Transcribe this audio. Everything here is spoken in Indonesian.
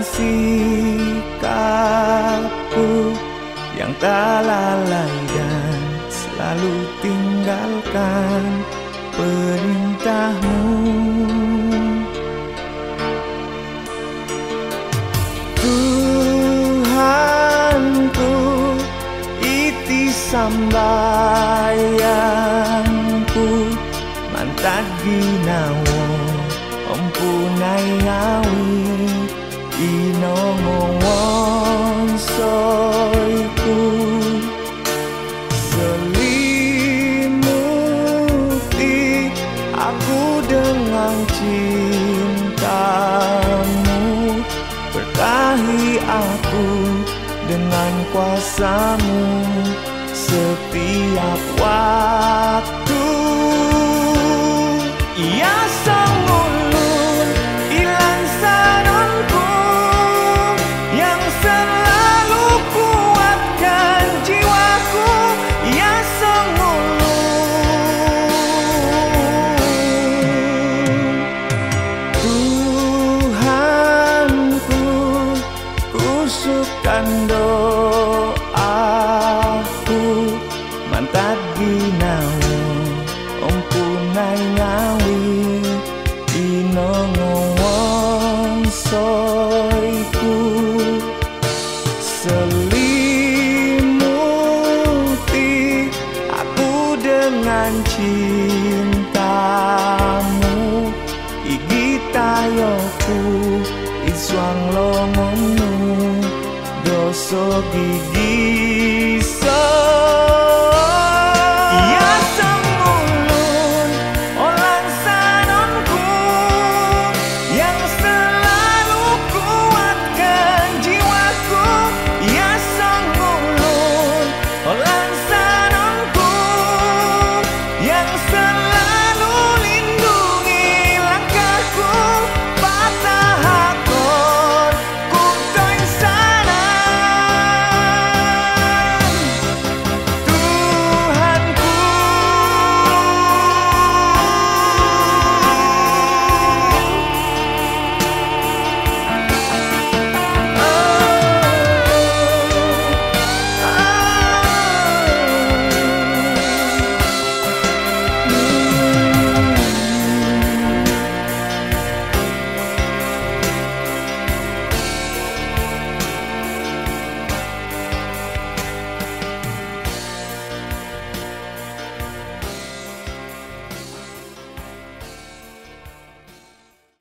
sikapku yang tak lalai dan selalu tinggalkan perintahmu. Tuhanku, iti sambayangku mantag ginawa ompunay ngawi inongowon soyku selimuti aku dengan cintamu, berkahi aku dengan kuasamu setiap waktu. Ia sang ulun ilang saranku yang selalu kuatkan jiwaku. Ia sang ulun Tuhanku, kusukkan doaku mantad ginawa ompunay ngawi inongowon soyku selimuti aku dengan cintamu, igitayoku iswang longonmu doso gigi